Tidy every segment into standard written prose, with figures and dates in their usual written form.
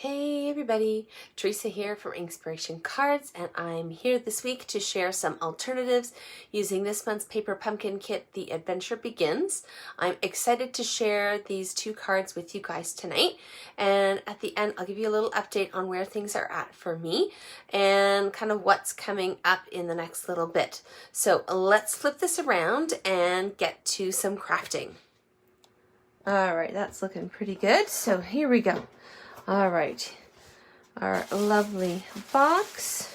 Hey everybody, Teresa here from Inspiration Cards, and I'm here this week to share some alternatives using this month's paper pumpkin kit, The Adventure Begins. I'm excited to share these two cards with you guys tonight, and at the end I'll give you a little update on where things are at for me and kind of what's coming up in the next little bit. So let's flip this around and get to some crafting. All right, that's looking pretty good. So here we go. All right, our lovely box.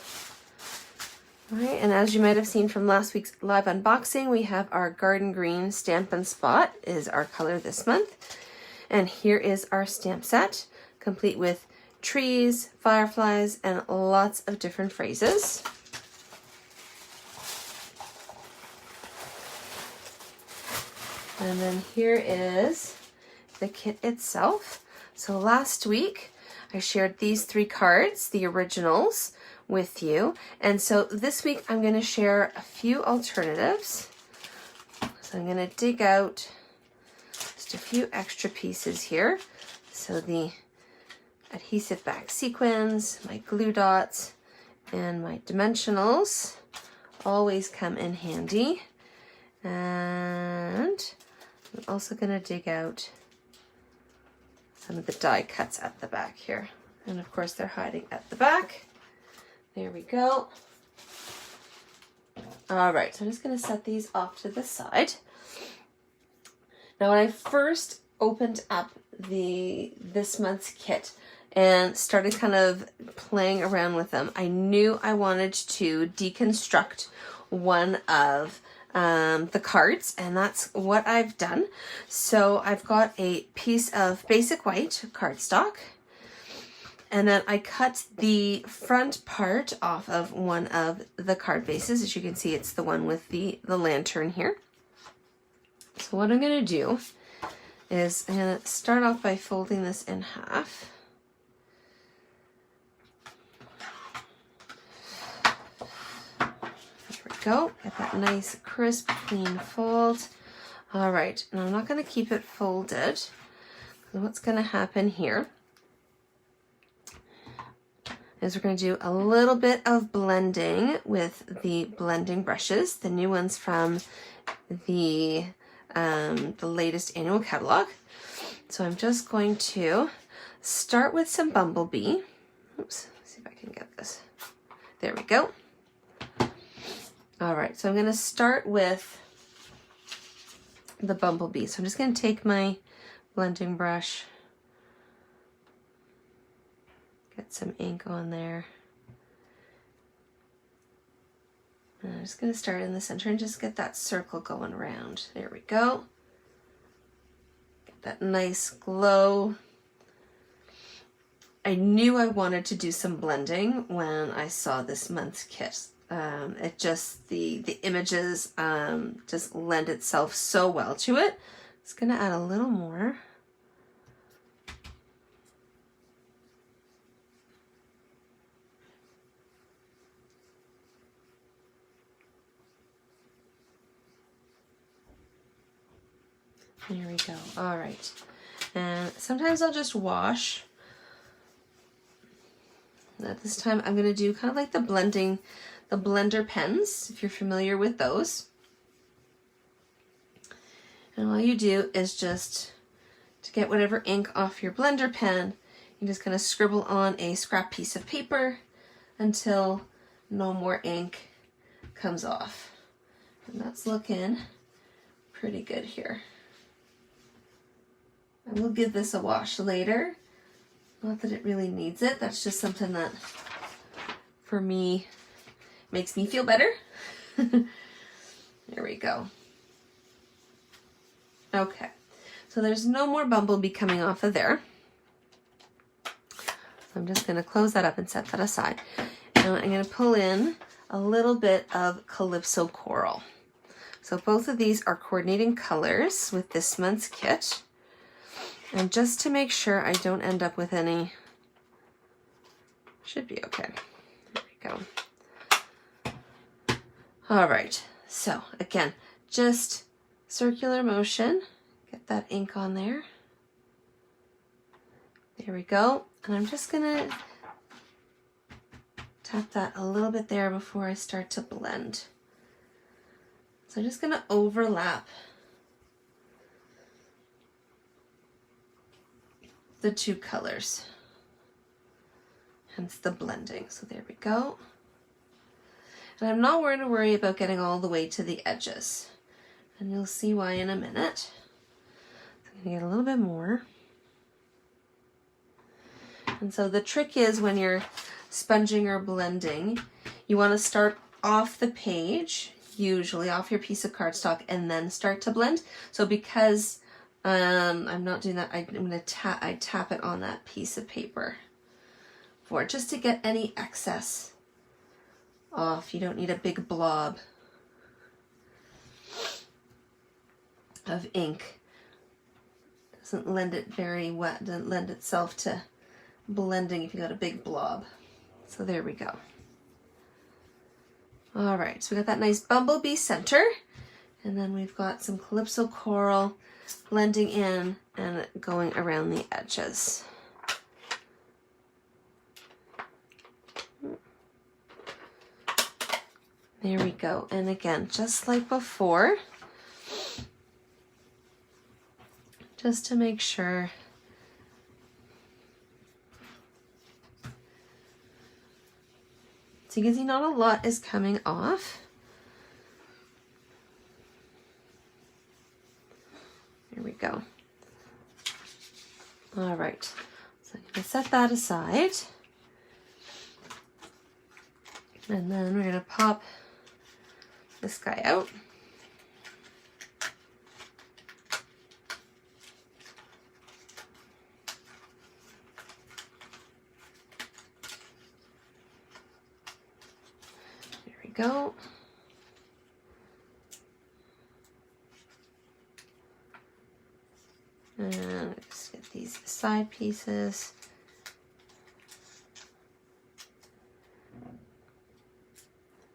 All right, and as you might have seen from last week's live unboxing, we have our garden green Stampin' Spot is our color this month. And here is our stamp set, complete with trees, fireflies, and lots of different phrases. And then here is the kit itself. So last week I shared these three cards, the originals, with you. And so this week I'm going to share a few alternatives. So I'm going to dig out just a few extra pieces here. So the adhesive back sequins, my glue dots, and my dimensionals always come in handy. And I'm also going to dig out some of the die cuts at the back here. And of course they're hiding at the back. There we go. All right, so I'm just gonna set these off to the side. Now when I first opened up this month's kit and started kind of playing around with them, I knew I wanted to deconstruct one of the cards, and that's what I've done. So I've got a piece of basic white cardstock, and then I cut the front part off of one of the card bases. As you can see, it's the one with the lantern here. So what I'm going to do is I'm going to start off by folding this in half. Go get that nice crisp clean fold. All right, and I'm not going to keep it folded. What's going to happen here is we're going to do a little bit of blending with the blending brushes, the new ones from the latest annual catalog. So I'm just going to start with some Bumble Bee. Oops, let's see if I can get this. There we go. All right, so I'm going to start with the Bumble Bee. So I'm just going to take my blending brush, get some ink on there. And I'm just going to start in the center and just get that circle going around. There we go. Get that nice glow. I knew I wanted to do some blending when I saw this month's kit. It just, the images just lend itself so well to it. It's going to add a little more. There we go. All right. And sometimes I'll just wash. At this time I'm going to do kind of like the blender pens, if you're familiar with those. And all you do is just, to get whatever ink off your blender pen, you're just going to scribble on a scrap piece of paper until no more ink comes off. And that's looking pretty good here. I will give this a wash later. Not that it really needs it. That's just something that, for me, makes me feel better. There we go. Okay, so there's no more Bumble Bee coming off of there. So I'm just going to close that up and set that aside. And I'm going to pull in a little bit of Calypso Coral. So both of these are coordinating colors with this month's kit. And just to make sure I don't end up with any, should be okay. There we go. All right, so again, just circular motion, get that ink on there. There we go. And I'm just gonna tap that a little bit there before I start to blend. So I'm just gonna overlap the two colors, hence the blending. So there we go. And I'm not going to worry about getting all the way to the edges. And you'll see why in a minute. I'm gonna get a little bit more. And so the trick is when you're sponging or blending, you want to start off the page, usually off your piece of cardstock, and then start to blend. So because I'm not doing that, I'm gonna tap it on that piece of paper just to get any excess off. You don't need a big blob of ink. Doesn't lend it very wet, doesn't lend itself to blending if you got a big blob. So there we go. All right, so we got that nice Bumble Bee center, and then we've got some Calypso Coral blending in and going around the edges. There we go. And again, just like before, just to make sure so you can see not a lot is coming off. There we go. All right, so I'm going to set that aside. And then we're going to pop this guy out. There we go. And just get these side pieces.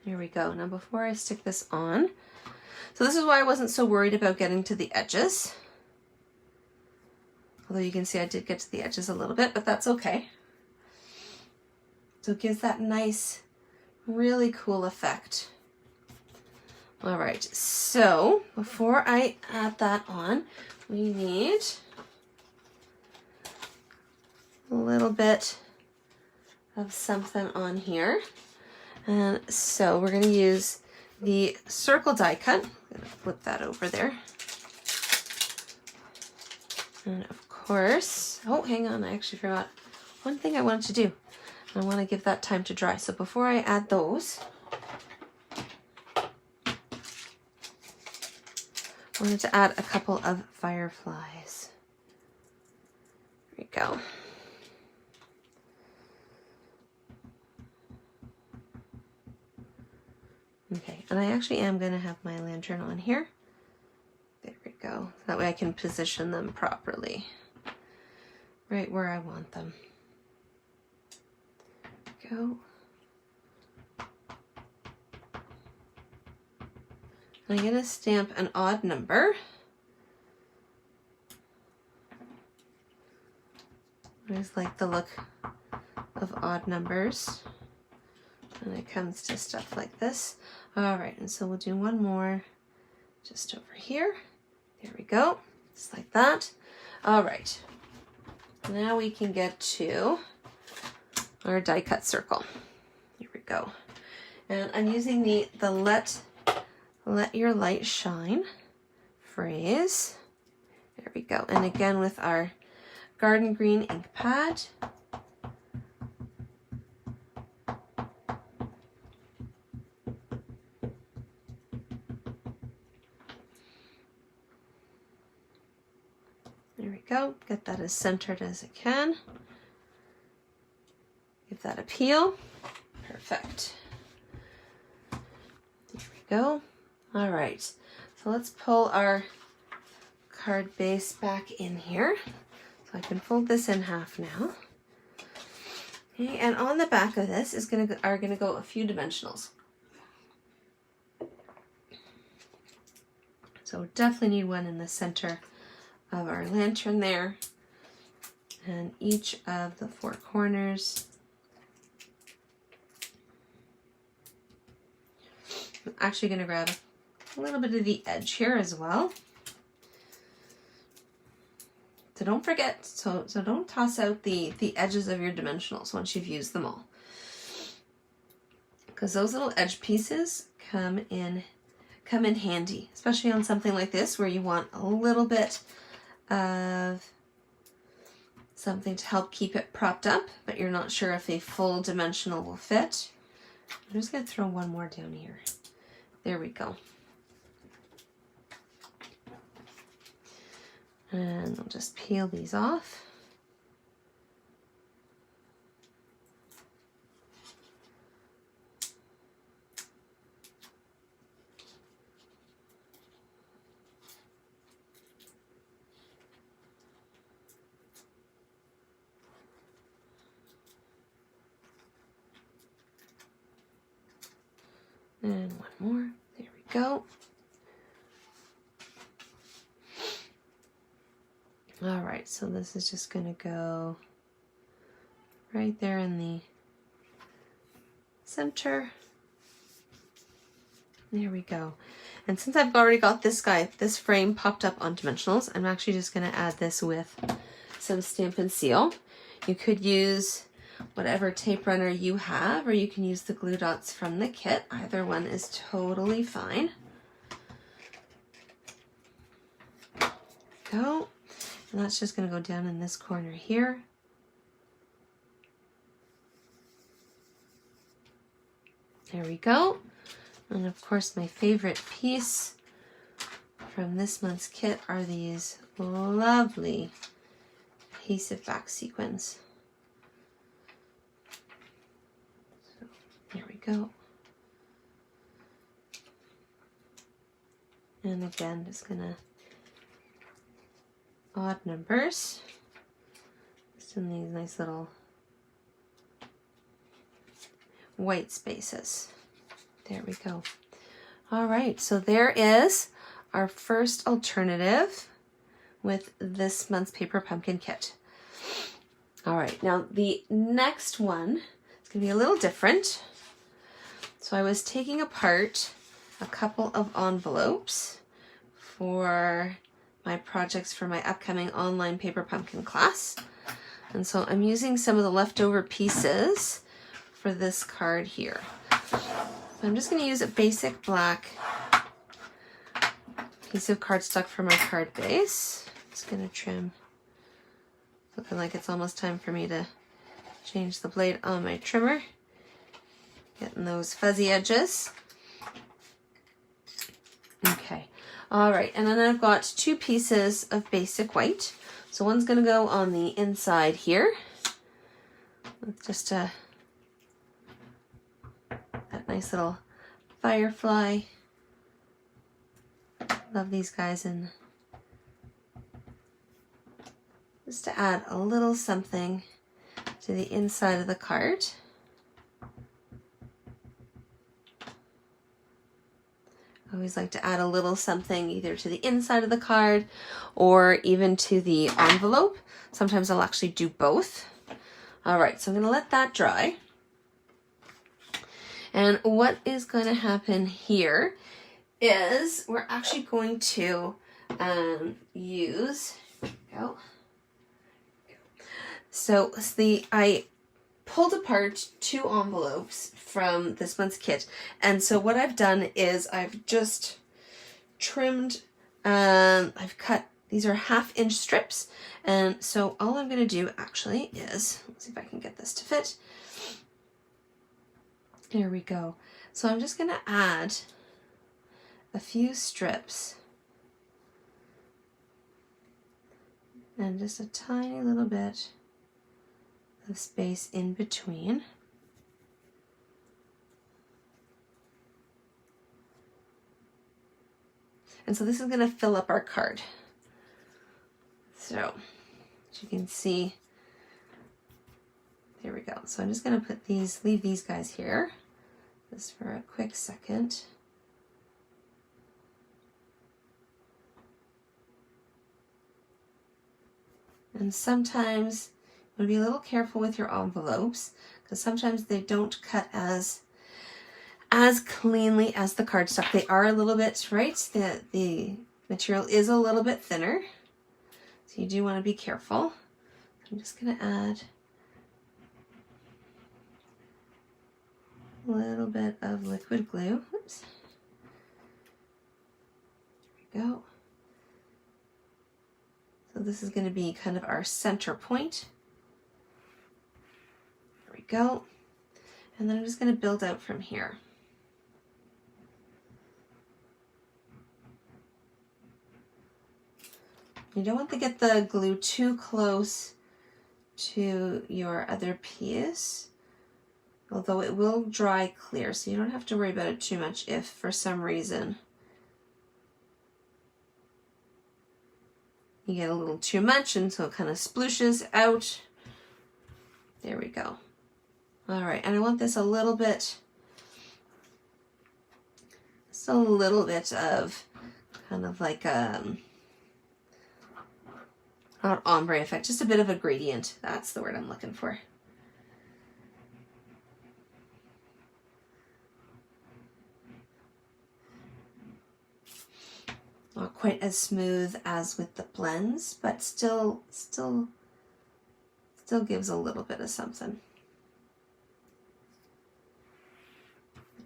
There we go. Now before I stick this on, so this is why I wasn't so worried about getting to the edges. Although you can see I did get to the edges a little bit, but that's okay. So it gives that nice, really cool effect. All right, so before I add that on, we need a little bit of something on here. And so we're going to use the circle die cut. I'm going to flip that over there. And of course, oh, hang on, I actually forgot one thing I wanted to do. I want to give that time to dry. So before I add those, I wanted to add a couple of fireflies. There we go. Okay, and I actually am going to have my lantern on here. There we go. That way I can position them properly. Right where I want them. There we go. I'm going to stamp an odd number. I always like the look of odd numbers when it comes to stuff like this. All right, and so we'll do one more just over here. There we go, just like that. All right, now we can get to our die cut circle. Here we go. And I'm using the let your light shine phrase. There we go. And again with our garden green ink pad. There we go. Get that as centered as it can. Give that a peel. Perfect. There we go. All right. So let's pull our card base back in here. So I can fold this in half now. Okay, and on the back of this are gonna go a few dimensionals. So definitely need one in the center of our lantern there. And each of the four corners. I'm actually going to grab a little bit of the edge here as well. So don't forget, so don't toss out the edges of your dimensionals once you've used them all. Because those little edge pieces come in handy, especially on something like this where you want a little bit of something to help keep it propped up, but you're not sure if a full dimensional will fit. I'm just going to throw one more down here. There we go. And I'll just peel these off. And one more. There we go. All right, so this is just going to go right there in the center. There we go. And since I've already got this frame popped up on dimensionals, I'm actually just going to add this with some Stampin' Seal. You could use whatever tape runner you have, or you can use the glue dots from the kit. Either one is totally fine. Go. And that's just going to go down in this corner here. There we go. And of course, my favorite piece from this month's kit are these lovely adhesive back sequins. So there we go. And again, just gonna odd numbers, just in these nice little white spaces. There we go. All right, so there is our first alternative with this month's paper pumpkin kit. All right, now the next one is going to be a little different. So I was taking apart a couple of envelopes for my projects for my upcoming online paper pumpkin class. And so I'm using some of the leftover pieces for this card here. So I'm just going to use a basic black piece of cardstock for my card base. Just going to trim. Looking like it's almost time for me to change the blade on my trimmer. Getting those fuzzy edges. Okay. All right, and then I've got two pieces of basic white. So one's going to go on the inside here. With just that nice little firefly. Love these guys, and just to add a little something to the inside of the card. I always like to add a little something either to the inside of the card or even to the envelope. Sometimes I'll actually do both. All right, so I'm going to let that dry. And what is going to happen here is we're actually going to use, so I pulled apart two envelopes from this month's kit, and so what I've done is I've just trimmed, I've cut, these are 1/2 inch strips, and so all I'm going to do actually is, let's see if I can get this to fit. There we go. So I'm just going to add a few strips and just a tiny little bit of space in between. And so this is going to fill up our card. So as you can see, there we go. So I'm just going to put these, leave these guys here just for a quick second. And sometimes you want to be a little careful with your envelopes because sometimes they don't cut as cleanly as the cardstock. They are a little bit, right? The material is a little bit thinner. So you do want to be careful. I'm just going to add a little bit of liquid glue. Oops. There we go. So this is going to be kind of our center point. There we go. And then I'm just going to build out from here. You don't want to get the glue too close to your other piece, although it will dry clear, so you don't have to worry about it too much if for some reason you get a little too much and so it kind of splooshes out. There we go. All right, and I want this a little bit, just a little bit of kind of like not ombre effect, just a bit of a gradient. That's the word I'm looking for. Not quite as smooth as with the blends, but still gives a little bit of something.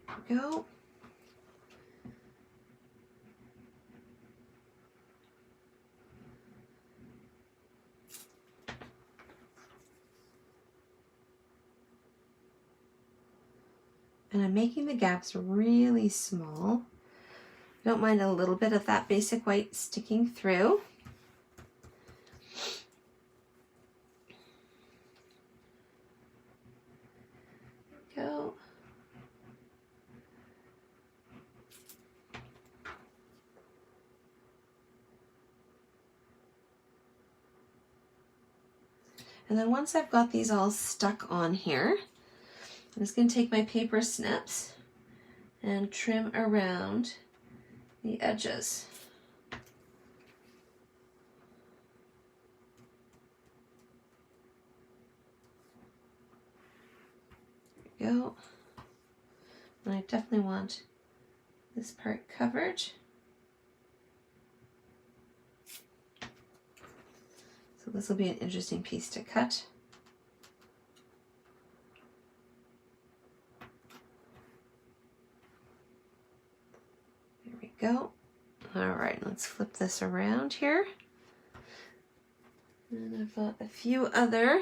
There we go. And I'm making the gaps really small. Don't mind a little bit of that basic white sticking through. There we go. And then once I've got these all stuck on here, I'm just going to take my paper snips and trim around the edges. There we go. And I definitely want this part covered. So this will be an interesting piece to cut. There we go. All right, let's flip this around here. And I've got a few other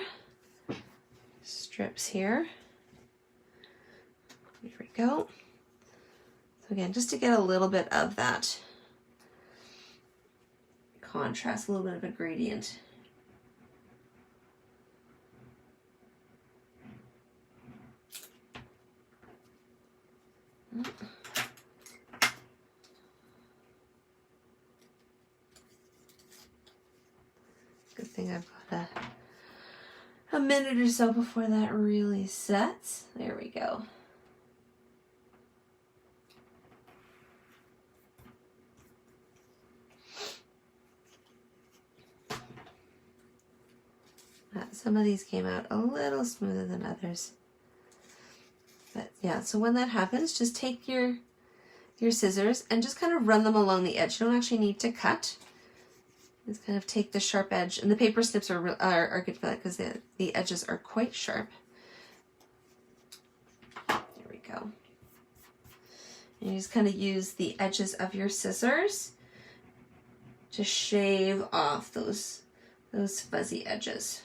strips here. There we go. So again, just to get a little bit of that contrast, a little bit of a gradient. Good thing I've got a minute or so before that really sets. There we go. Some of these came out a little smoother than others. But yeah, so when that happens, just take your scissors and just kind of run them along the edge. You don't actually need to cut. Just kind of take the sharp edge, and the paper snips are good for that because the edges are quite sharp. There we go. And you just kind of use the edges of your scissors to shave off those fuzzy edges.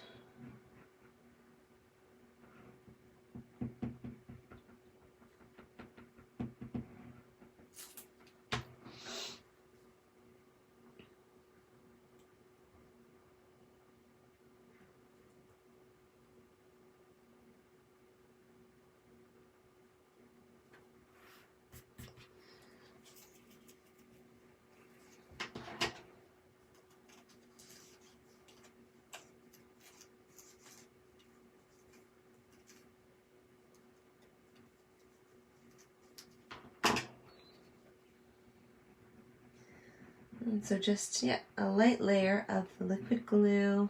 And so just, yeah, a light layer of the liquid glue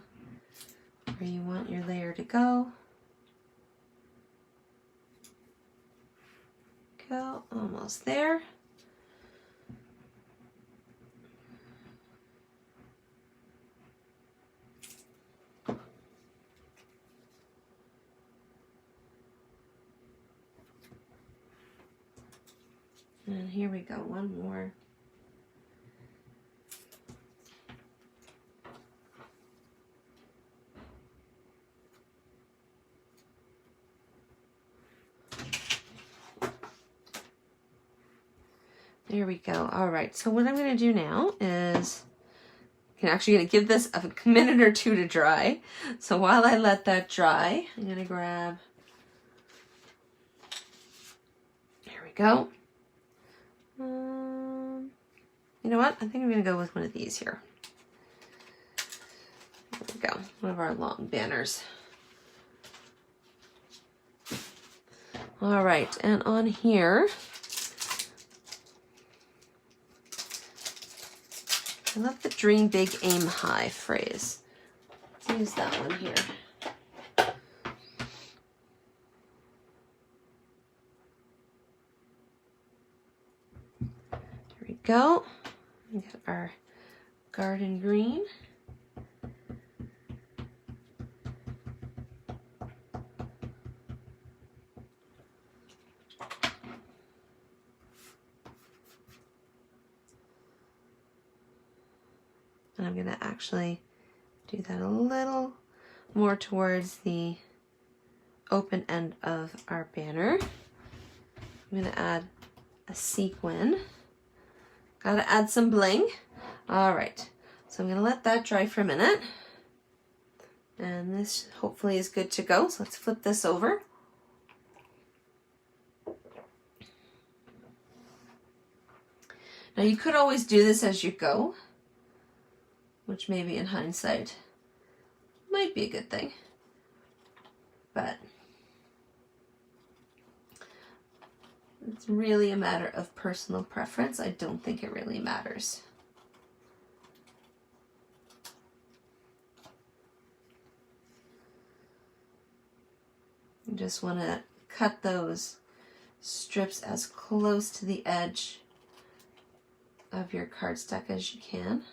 where you want your layer to go. Go, almost there. And here we go, one more. There we go. All right, so what I'm going to do now is I'm actually going to give this a minute or two to dry. So while I let that dry, I'm going to grab, there we go. You know what? I think I'm going to go with one of these here. There we go. One of our long banners. All right, and on here, I love the dream big, aim high phrase. Let's use that one here. There we go. We got our garden green. And I'm going to actually do that a little more towards the open end of our banner. I'm going to add a sequin. Got to add some bling. All right, so I'm going to let that dry for a minute. And this hopefully is good to go. So let's flip this over. Now you could always do this as you go, which maybe in hindsight might be a good thing, but it's really a matter of personal preference. I don't think it really matters. You just want to cut those strips as close to the edge of your cardstock as you can.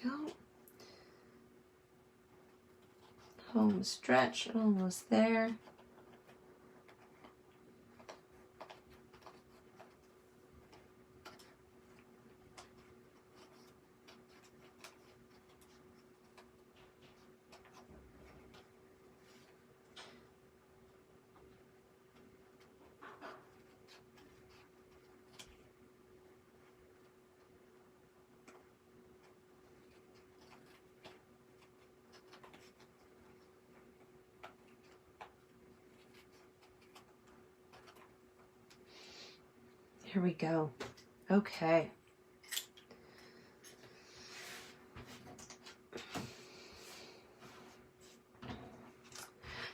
Go. Home stretch, almost there. Here we go. Okay.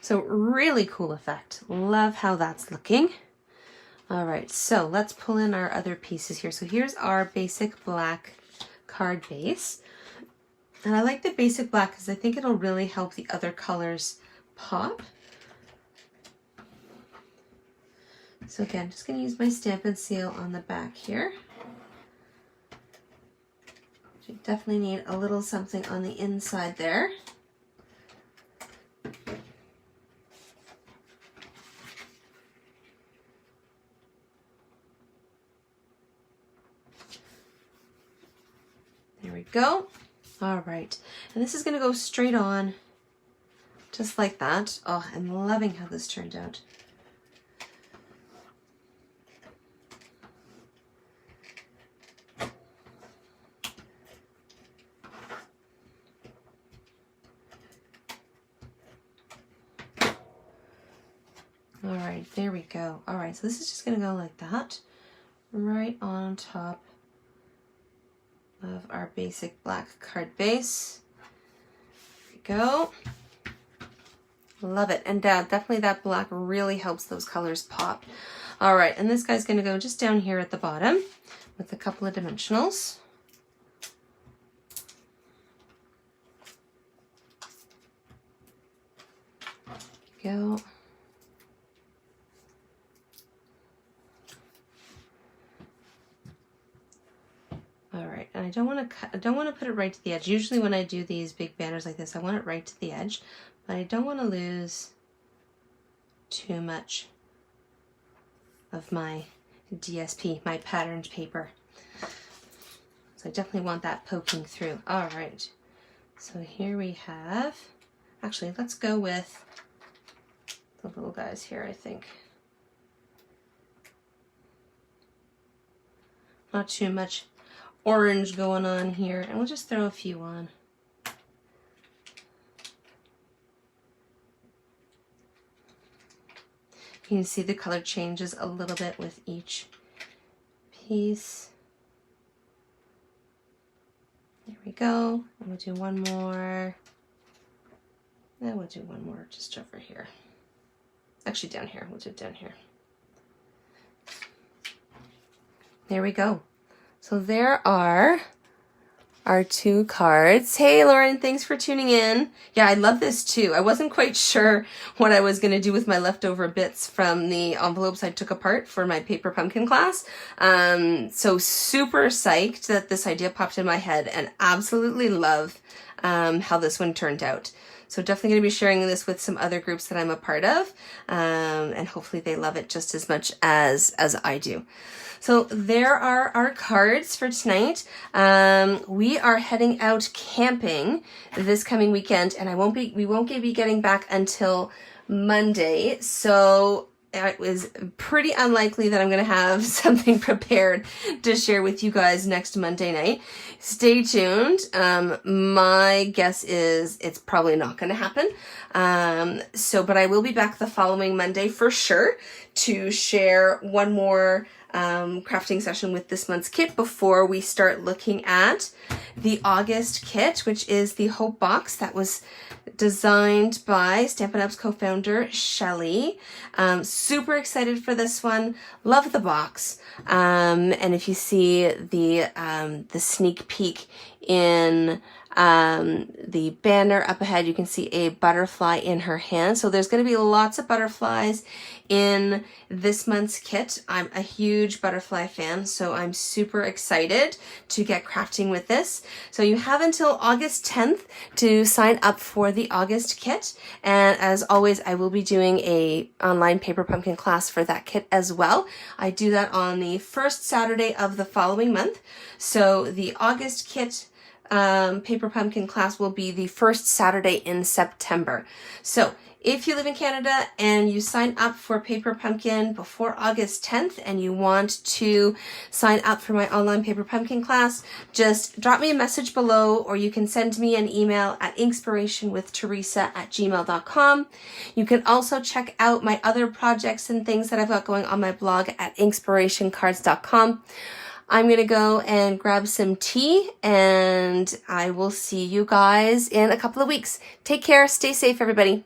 So really cool effect. Love how that's looking. All right, so let's pull in our other pieces here. So here's our basic black card base. And I like the basic black because I think it'll really help the other colors pop. So again, just going to use my Stampin' Seal on the back here. You definitely need a little something on the inside there. There we go. All right, and this is going to go straight on, just like that. Oh, I'm loving how this turned out. All right, there we go. All right, so this is just going to go like that, right on top of our basic black card base. There we go. Love it. And definitely that black really helps those colors pop. All right, and this guy's gonna go just down here at the bottom with a couple of dimensionals. Go. All right, and I don't want to put it right to the edge. Usually when I do these big banners like this, I want it right to the edge, but I don't want to lose too much of my DSP, my patterned paper. So I definitely want that poking through. All right, so here we have, actually, let's go with the little guys here, I think. Not too much orange going on here, and we'll just throw a few on. You can see the color changes a little bit with each piece. There we go. And we'll do one more. And we'll do one more just over here. Actually down here. We'll do it down here. There we go. So there are our 2 cards. Hey Lauren, thanks for tuning in. Yeah, I love this too. I wasn't quite sure what I was going to do with my leftover bits from the envelopes I took apart for my paper pumpkin class. So super psyched that this idea popped in my head, and absolutely love how this one turned out. So definitely going to be sharing this with some other groups that I'm a part of, and hopefully they love it just as much as I do. So there are our cards for tonight. We are heading out camping this coming weekend, and we won't be getting back until Monday. So it was pretty unlikely that I'm going to have something prepared to share with you guys next Monday night. Stay tuned. My guess is it's probably not going to happen. But I will be back the following Monday for sure to share one more crafting session with this month's kit before we start looking at the August kit, which is the Hope Box that was designed by Stampin' Up's co-founder Shelly. Super excited for this one. Love the box. And if you see the sneak peek in the banner up ahead, you can see a butterfly in her hand. So there's going to be lots of butterflies in this month's kit. I'm a huge butterfly fan, so I'm super excited to get crafting with this. So you have until August 10th to sign up for the August kit. And as always, I will be doing a online paper pumpkin class for that kit as well. I do that on the first Saturday of the following month. So the August kit paper pumpkin class will be the first Saturday in September. So if you live in Canada and you sign up for Paper Pumpkin before August 10th and you want to sign up for my online Paper Pumpkin class, just drop me a message below, or you can send me an email at inspirationwiththeresa@gmail.com. You can also check out my other projects and things that I've got going on my blog at inspirationcards.com. I'm going to go and grab some tea, and I will see you guys in a couple of weeks. Take care. Stay safe, everybody.